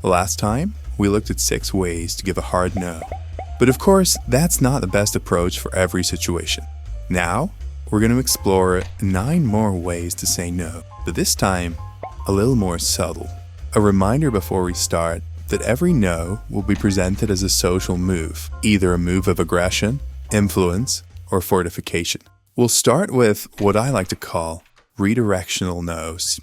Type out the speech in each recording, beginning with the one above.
Last time, we looked at 6 ways to give a hard no. But of course, that's not the best approach for every situation. Now, we're going to explore 9 more ways to say no, but this time, a little more subtle. A reminder before we start that every no will be presented as a social move, either a move of aggression, influence, or fortification. We'll start with what I like to call redirectional no's.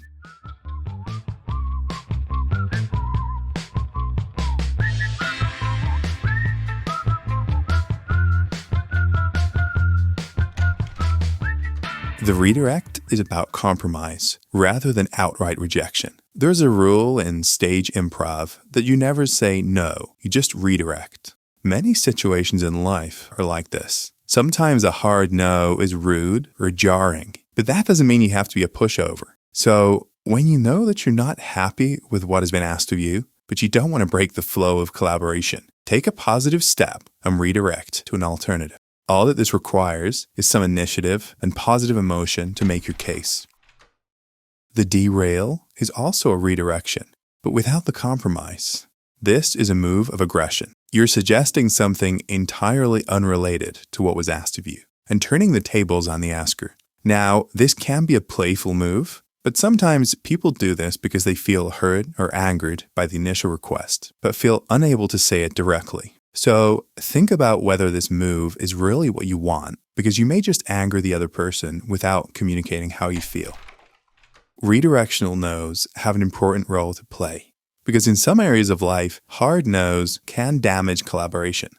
The redirect is about compromise rather than outright rejection. There's a rule in stage improv that you never say no, you just redirect. Many situations in life are like this. Sometimes a hard no is rude or jarring, but that doesn't mean you have to be a pushover. So when you know that you're not happy with what has been asked of you, but you don't want to break the flow of collaboration, take a positive step and redirect to an alternative. All that this requires is some initiative and positive emotion to make your case. The derail is also a redirection, but without the compromise. This is a move of aggression. You're suggesting something entirely unrelated to what was asked of you and turning the tables on the asker. Now, this can be a playful move, but sometimes people do this because they feel hurt or angered by the initial request, but feel unable to say it directly. So think about whether this move is really what you want, because you may just anger the other person without communicating how you feel. Redirectional no's have an important role to play, because in some areas of life, hard no's can damage collaboration.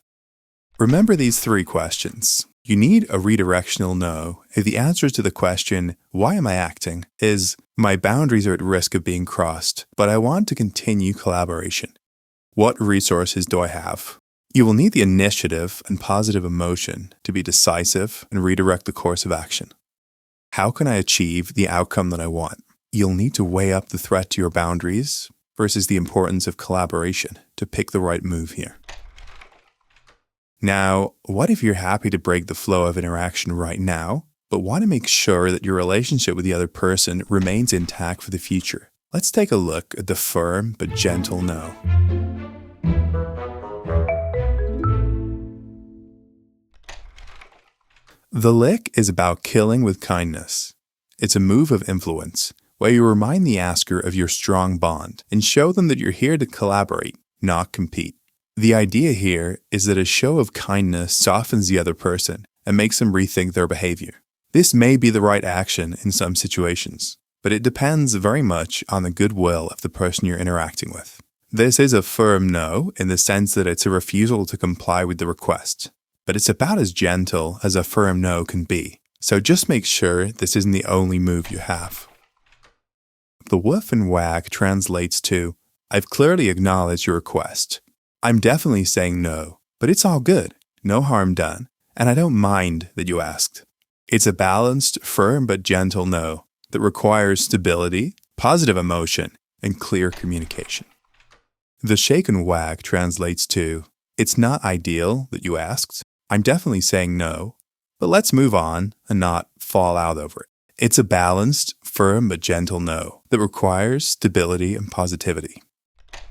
Remember these 3 questions. You need a redirectional no if the answer to the question, why am I acting, is my boundaries are at risk of being crossed, but I want to continue collaboration. What resources do I have? You will need the initiative and positive emotion to be decisive and redirect the course of action. How can I achieve the outcome that I want? You'll need to weigh up the threat to your boundaries versus the importance of collaboration to pick the right move here. Now, what if you're happy to break the flow of interaction right now, but want to make sure that your relationship with the other person remains intact for the future? Let's take a look at the firm but gentle no. The lick is about killing with kindness. It's a move of influence, where you remind the asker of your strong bond and show them that you're here to collaborate, not compete. The idea here is that a show of kindness softens the other person and makes them rethink their behavior. This may be the right action in some situations, but it depends very much on the goodwill of the person you're interacting with. This is a firm no in the sense that it's a refusal to comply with the request. But it's about as gentle as a firm no can be, so just make sure this isn't the only move you have. The woof and wag translates to, I've clearly acknowledged your request. I'm definitely saying no, but it's all good, no harm done, and I don't mind that you asked. It's a balanced, firm but gentle no that requires stability, positive emotion, and clear communication. The shake and wag translates to, it's not ideal that you asked. I'm definitely saying no, but let's move on and not fall out over it. It's a balanced, firm but gentle no that requires stability and positivity.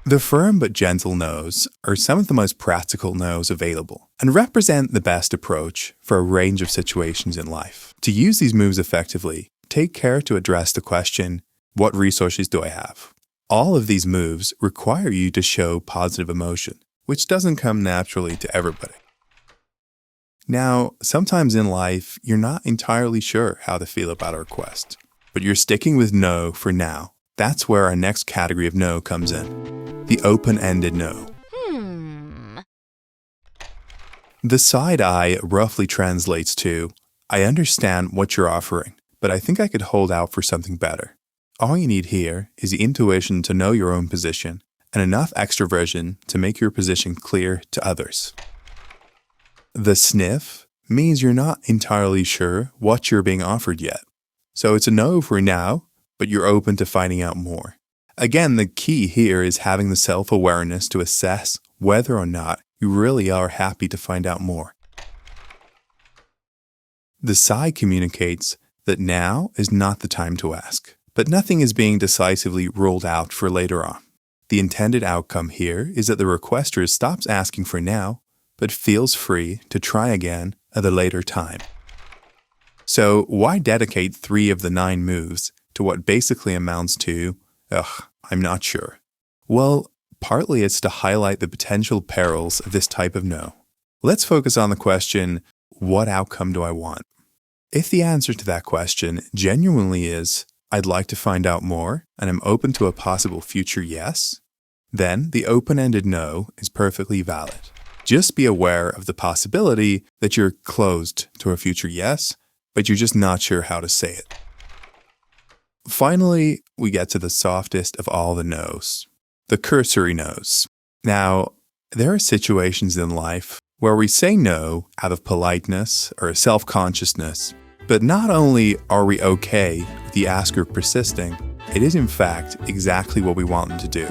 The firm but gentle no's are some of the most practical no's available and represent the best approach for a range of situations in life. To use these moves effectively, take care to address the question, what resources do I have? All of these moves require you to show positive emotion, which doesn't come naturally to everybody. Now, sometimes in life, you're not entirely sure how to feel about a request, but you're sticking with no for now. That's where our next category of no comes in, the open-ended no. The side eye roughly translates to, I understand what you're offering, but I think I could hold out for something better. All you need here is the intuition to know your own position and enough extroversion to make your position clear to others. The sniff means you're not entirely sure what you're being offered yet. So it's a no for now, but you're open to finding out more. Again, the key here is having the self-awareness to assess whether or not you really are happy to find out more. The sigh communicates that now is not the time to ask, but nothing is being decisively ruled out for later on. The intended outcome here is that the requester stops asking for now, but feels free to try again at a later time. So why dedicate 3 of the 9 moves to what basically amounts to, I'm not sure? Well, partly it's to highlight the potential perils of this type of no. Let's focus on the question, what outcome do I want? If the answer to that question genuinely is, I'd like to find out more and I'm open to a possible future yes, then the open-ended no is perfectly valid. Just be aware of the possibility that you're closed to a future yes, but you're just not sure how to say it. Finally, we get to the softest of all the no's, the cursory no's. Now, there are situations in life where we say no out of politeness or self-consciousness, but not only are we okay with the asker persisting, it is in fact exactly what we want them to do.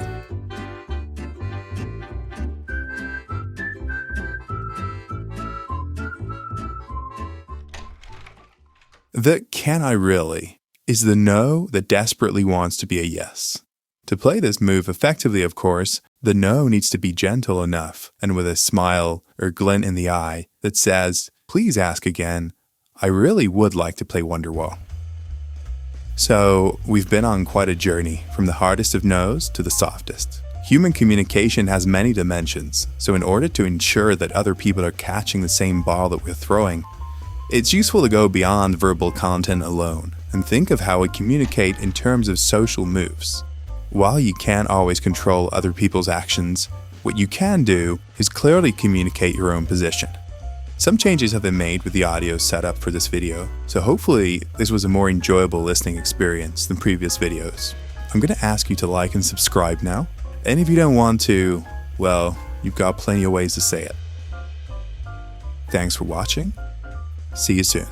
The "can I really" is the no that desperately wants to be a yes. To play this move effectively, of course, the no needs to be gentle enough and with a smile or glint in the eye that says, please ask again, I really would like to play Wonderwall. So we've been on quite a journey from the hardest of no's to the softest. Human communication has many dimensions, so in order to ensure that other people are catching the same ball that we're throwing, it's useful to go beyond verbal content alone and think of how we communicate in terms of social moves. While you can't always control other people's actions, what you can do is clearly communicate your own position. Some changes have been made with the audio setup for this video, so hopefully this was a more enjoyable listening experience than previous videos. I'm going to ask you to like and subscribe now, and if you don't want to, well, you've got plenty of ways to say it. Thanks for watching. See you soon.